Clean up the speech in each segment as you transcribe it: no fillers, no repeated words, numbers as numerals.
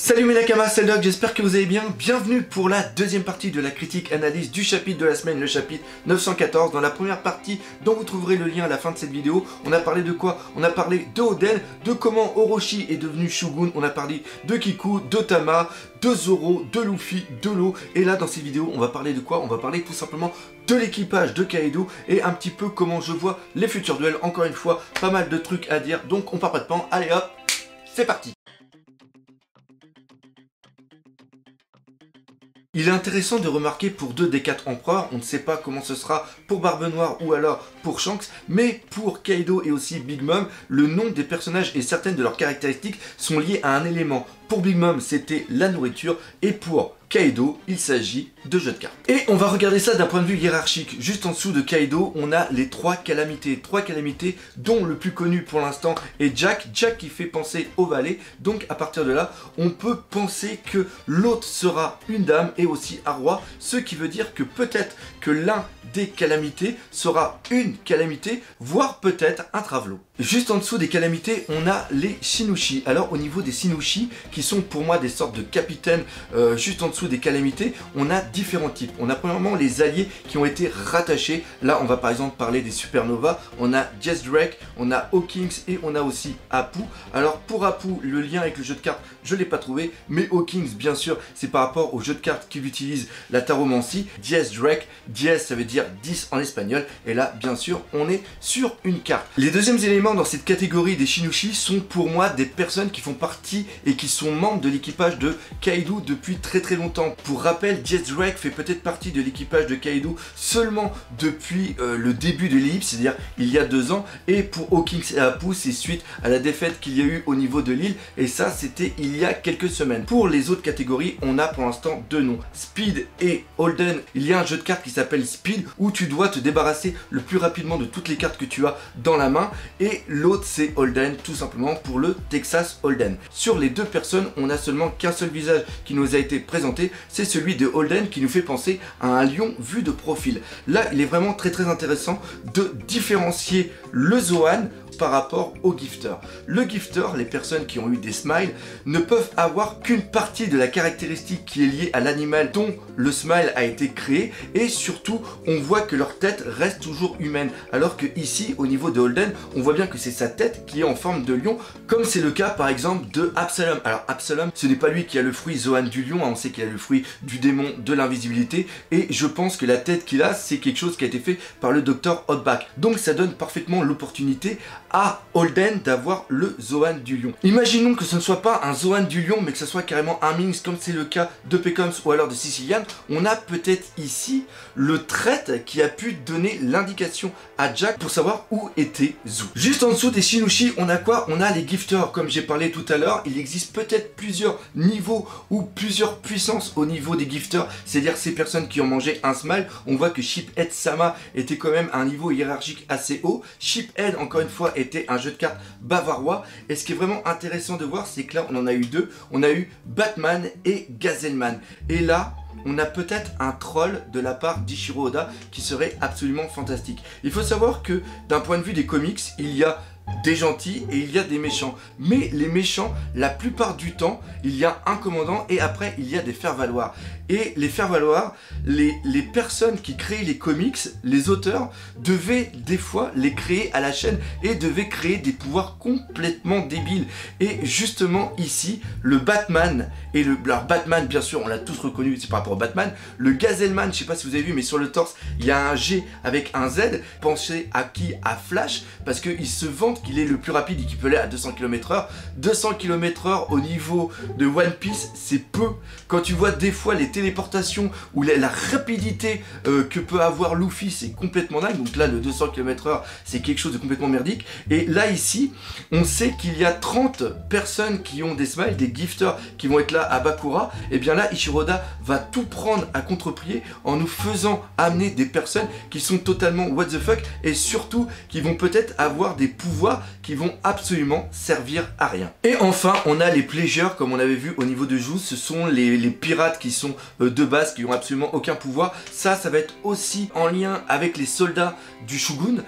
Salut mes nakamas, c'est Doc, j'espère que vous allez bien. Bienvenue pour la deuxième partie de la critique analyse du chapitre de la semaine, le chapitre 914. Dans la première partie, dont vous trouverez le lien à la fin de cette vidéo, on a parlé de quoi? On a parlé de Oden, de comment Orochi est devenu Shogun, on a parlé de Kiku, de Tama, de Zoro, de Luffy, de l'eau. Et là, dans cette vidéo, on va parler de quoi? On va parler tout simplement de l'équipage de Kaido et un petit peu comment je vois les futurs duels. Encore une fois, pas mal de trucs à dire, donc on part pas de pan. Allez hop, c'est parti! Il est intéressant de remarquer pour 2 des 4 empereurs, on ne sait pas comment ce sera pour Barbe Noire ou alors pour Shanks, mais pour Kaido et aussi Big Mom, le nom des personnages et certaines de leurs caractéristiques sont liées à un élément. Pour Big Mom, c'était la nourriture, et pour Kaido, il s'agit de jeux de cartes. Et on va regarder ça d'un point de vue hiérarchique. Juste en dessous de Kaido, on a les 3 calamités. 3 calamités dont le plus connu pour l'instant est Jack. Jack qui fait penser au valet. Donc à partir de là, on peut penser que l'autre sera une dame et aussi un roi. Ce qui veut dire que peut-être que l'un des calamités sera une calamité, voire peut-être un travelot. Juste en dessous des calamités, on a les Shinushi. Alors au niveau des Shinushi, qui sont pour moi des sortes de capitaines, juste en dessous des calamités, on a différents types. On a premièrement les alliés qui ont été rattachés. Là, on va par exemple parler des Supernovas. On a Jess Drake, on a Hawkins et on a aussi Apu. Alors pour Apu, le lien avec le jeu de cartes, je ne l'ai pas trouvé. Mais Hawkins, bien sûr, c'est par rapport au jeu de cartes qu'il utilise la taromancie. Jess Drake, Jess ça veut dire 10 en espagnol. Et là, bien sûr, on est sur une carte. Les deuxièmes éléments dans cette catégorie des Shinushi sont pour moi des personnes qui font partie et qui sont membres de l'équipage de Kaido depuis très longtemps. Pour rappel, Jess Drake fait peut-être partie de l'équipage de Kaido seulement depuis le début de l'ellipse, c'est-à-dire il y a 2 ans, et pour Hawkins et Apu, c'est suite à la défaite qu'il y a eu au niveau de l'île, et ça c'était il y a quelques semaines. Pour les autres catégories, on a pour l'instant 2 noms, Speed et Holden. Il y a un jeu de cartes qui s'appelle Speed, où tu dois te débarrasser le plus rapidement de toutes les cartes que tu as dans la main, et l'autre c'est Holden, tout simplement pour le Texas Holden. Sur les 2 personnes, on a seulement qu'un seul visage qui nous a été présenté, c'est celui de Holden qui nous fait penser à un lion vu de profil. Là, il est vraiment très intéressant de différencier le Zoan par rapport au gifter. Le gifter, les personnes qui ont eu des smiles, ne peuvent avoir qu'une partie de la caractéristique qui est liée à l'animal dont le smile a été créé, et surtout on voit que leur tête reste toujours humaine, alors que ici au niveau de Holden, on voit bien que c'est sa tête qui est en forme de lion, comme c'est le cas par exemple de Absalom. Alors Absalom, ce n'est pas lui qui a le fruit Zoan du lion, hein, on sait qu'il a le fruit du démon de l'invisibilité, et je pense que la tête qu'il a, c'est quelque chose qui a été fait par le docteur Hotback. Donc ça donne parfaitement l'opportunité à Holden d'avoir le Zoan du lion. Imaginons que ce ne soit pas un Zoan du lion, mais que ce soit carrément un Minx, comme c'est le cas de Pecoms ou alors de Sicilian. On a peut-être ici le trait qui a pu donner l'indication à Jack pour savoir où était Zou. Juste en dessous des Shinushi, on a quoi? On a les gifters, comme j'ai parlé tout à l'heure. Il existe peut-être plusieurs niveaux ou plusieurs puissances au niveau des gifters, c'est-à-dire ces personnes qui ont mangé un smile. On voit que Shiphead Sama était quand même à un niveau hiérarchique assez haut. Shiphead, encore une fois, était un jeu de cartes bavarois, et ce qui est vraiment intéressant de voir, c'est que là on en a eu 2, on a eu Batman et Gazelman, et là on a peut-être un troll de la part d'Ichiro Oda qui serait absolument fantastique. Il faut savoir que d'un point de vue des comics, il y a des gentils et il y a des méchants, mais les méchants, la plupart du temps, il y a un commandant et après il y a des faire-valoir. Et les faire-valoir, les personnes qui créent les comics, les auteurs, devaient des fois les créer à la chaîne et devaient créer des pouvoirs complètement débiles. Et justement ici, le Batman et alors Batman bien sûr on l'a tous reconnu, c'est par rapport au Batman. Le Gazelman, je sais pas si vous avez vu, mais sur le torse il y a un G avec un Z. Pensez à qui? À Flash, parce qu'il se vante qu'il est le plus rapide et qu'il peut aller à 200 km/h. 200 km/h au niveau de One Piece, c'est peu. Quand tu vois des fois les téléportations ou la rapidité que peut avoir Luffy, c'est complètement dingue. Donc là, le 200 km/h, c'est quelque chose de complètement merdique. Et là, ici, on sait qu'il y a 30 personnes qui ont des smiles, des gifters qui vont être là à Bakura. Et bien là, Ichiro Oda va tout prendre à contre-pied en nous faisant amener des personnes qui sont totalement what the fuck et surtout qui vont peut-être avoir des pouvoirs pouvoirs qui vont absolument servir à rien. Et enfin, on a les Pleasure, comme on avait vu au niveau de Joue, ce sont les pirates qui sont de base, qui ont absolument aucun pouvoir. Ça va être aussi en lien avec les soldats du Shogun,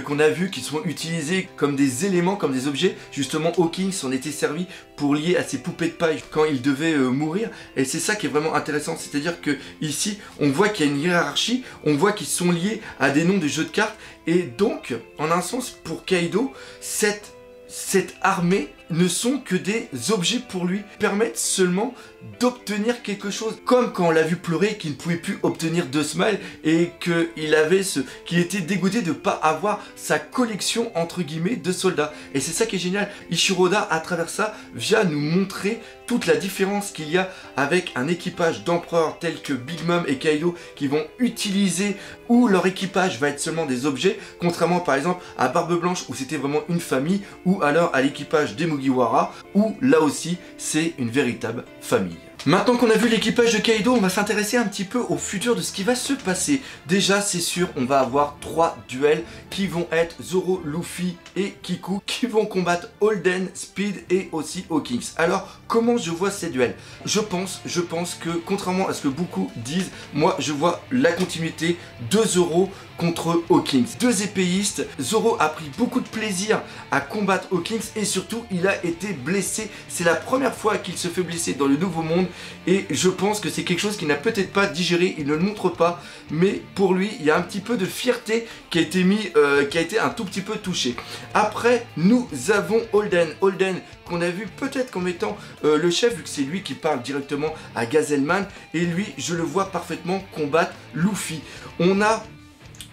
qu'on a vu, qui sont utilisés comme des éléments, comme des objets. Justement, Hawking s'en était servi pour lier à ses poupées de paille quand il devait mourir. Et c'est ça qui est vraiment intéressant, c'est-à-dire que ici, on voit qu'il y a une hiérarchie, on voit qu'ils sont liés à des noms de jeux de cartes. Et donc, en un sens, pour Kaido, cette armée ne sont que des objets pour lui, permettent seulement d'obtenir quelque chose. Comme quand on l'a vu pleurer qu'il ne pouvait plus obtenir de smile et qu'il était dégoûté de ne pas avoir sa collection entre guillemets de soldats. Et c'est ça qui est génial. Ichiro Oda, à travers ça, vient nous montrer toute la différence qu'il y a avec un équipage d'empereurs tels que Big Mom et Kaido qui vont utiliser, où leur équipage va être seulement des objets, contrairement par exemple à Barbe Blanche où c'était vraiment une famille, ou alors à l'équipage des Mugiwara où là aussi c'est une véritable famille. Maintenant qu'on a vu l'équipage de Kaido, on va s'intéresser un petit peu au futur de ce qui va se passer. Déjà, c'est sûr, on va avoir 3 duels qui vont être Zoro, Luffy et Kiku qui vont combattre Holden, Speed et aussi Hawkins. Alors, comment je vois ces duels? Je pense que, contrairement à ce que beaucoup disent, moi je vois la continuité de Zoro contre Hawkins. 2 épéistes, Zoro a pris beaucoup de plaisir à combattre Hawkins et surtout il a été blessé. C'est la première fois qu'il se fait blesser dans le Nouveau Monde et je pense que c'est quelque chose qu'il n'a peut-être pas digéré, il ne le montre pas, mais pour lui il y a un petit peu de fierté qui a été un tout petit peu touché. Après nous avons Holden qu'on a vu peut-être comme étant le chef, vu que c'est lui qui parle directement à Gazelman, et lui je le vois parfaitement combattre Luffy. On a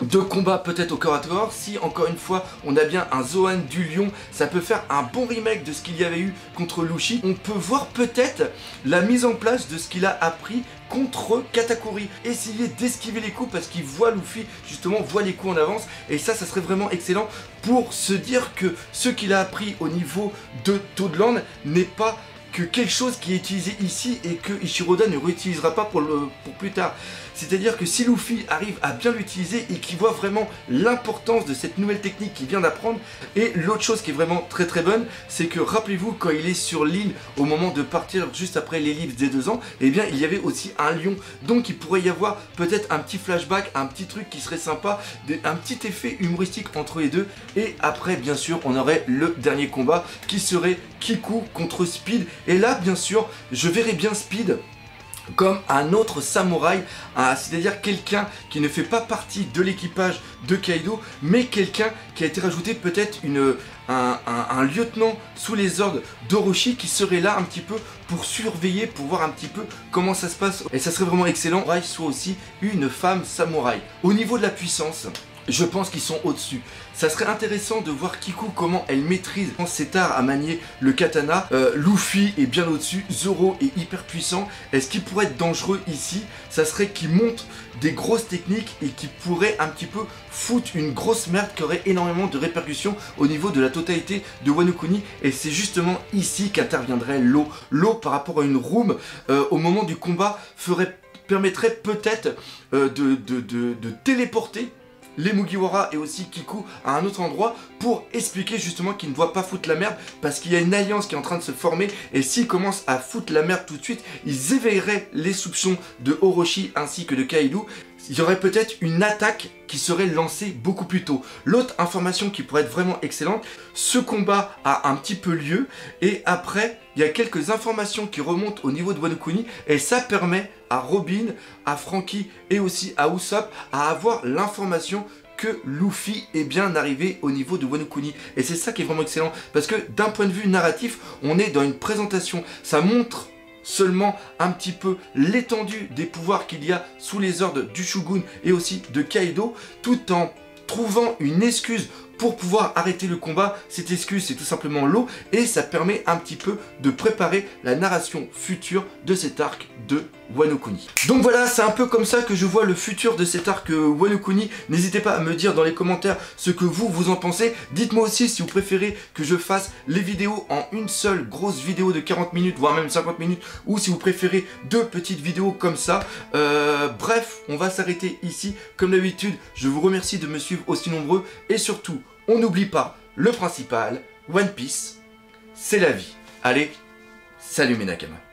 2 combats peut-être au corps à corps. Si encore une fois on a bien un Zoan du Lion, ça peut faire un bon remake de ce qu'il y avait eu contre Luffy. On peut voir peut-être la mise en place de ce qu'il a appris contre Katakuri, essayer d'esquiver les coups parce qu'il voit Luffy justement, voit les coups en avance, et ça serait vraiment excellent pour se dire que ce qu'il a appris au niveau de Toadland n'est pas que quelque chose qui est utilisé ici et que Ichiro Oda ne réutilisera pas pour plus tard. C'est-à-dire que si Luffy arrive à bien l'utiliser et qu'il voit vraiment l'importance de cette nouvelle technique qu'il vient d'apprendre. Et l'autre chose qui est vraiment très bonne, c'est que rappelez-vous quand il est sur l'île au moment de partir juste après l'ellipse des 2 ans, eh bien il y avait aussi un lion. Donc il pourrait y avoir peut-être un petit flashback, un petit truc qui serait sympa, un petit effet humoristique entre les deux. Et après bien sûr on aurait le dernier combat qui serait Kiku contre Speed. Et là bien sûr je verrais bien Speed comme un autre samouraï, c'est-à-dire quelqu'un qui ne fait pas partie de l'équipage de Kaido, mais quelqu'un qui a été rajouté peut-être un lieutenant sous les ordres d'Orochi qui serait là un petit peu pour surveiller, pour voir un petit peu comment ça se passe. Et ça serait vraiment excellent qu'il soit aussi une femme samouraï. Au niveau de la puissance, je pense qu'ils sont au-dessus. Ça serait intéressant de voir Kiku comment elle maîtrise cet art à manier le katana. Luffy est bien au-dessus, Zoro est hyper puissant. Et ce qui pourrait être dangereux ici, ça serait qu'il monte des grosses techniques et qui pourrait un petit peu foutre une grosse merde qui aurait énormément de répercussions au niveau de la totalité de Wano Kuni. Et c'est justement ici qu'interviendrait l'eau. L'eau par rapport à une room au moment du combat permettrait peut-être de téléporter les Mugiwara et aussi Kiku à un autre endroit pour expliquer justement qu'ils ne doivent pas foutre la merde parce qu'il y a une alliance qui est en train de se former et s'ils commencent à foutre la merde tout de suite, ils éveilleraient les soupçons de Orochi ainsi que de Kaido. Il y aurait peut-être une attaque qui serait lancée beaucoup plus tôt. L'autre information qui pourrait être vraiment excellente, ce combat a un petit peu lieu et après il y a quelques informations qui remontent au niveau de Wano Kuni et ça permet à Robin, à Franky et aussi à Usopp à avoir l'information que Luffy est bien arrivé au niveau de Wano Kuni. Et c'est ça qui est vraiment excellent parce que d'un point de vue narratif, on est dans une présentation, ça montre seulement un petit peu l'étendue des pouvoirs qu'il y a sous les ordres du Shogun et aussi de Kaido, tout en trouvant une excuse pour pouvoir arrêter le combat. Cette excuse, c'est tout simplement l'eau et ça permet un petit peu de préparer la narration future de cet arc de Wano Kuni. Donc voilà, c'est un peu comme ça que je vois le futur de cet arc Wano Kuni. N'hésitez pas à me dire dans les commentaires ce que vous en pensez. Dites-moi aussi si vous préférez que je fasse les vidéos en une seule grosse vidéo de 40 minutes, voire même 50 minutes, ou si vous préférez 2 petites vidéos comme ça. Bref, on va s'arrêter ici. Comme d'habitude, je vous remercie de me suivre aussi nombreux et surtout, on n'oublie pas, le principal, One Piece, c'est la vie. Allez, salut mes Nakamas.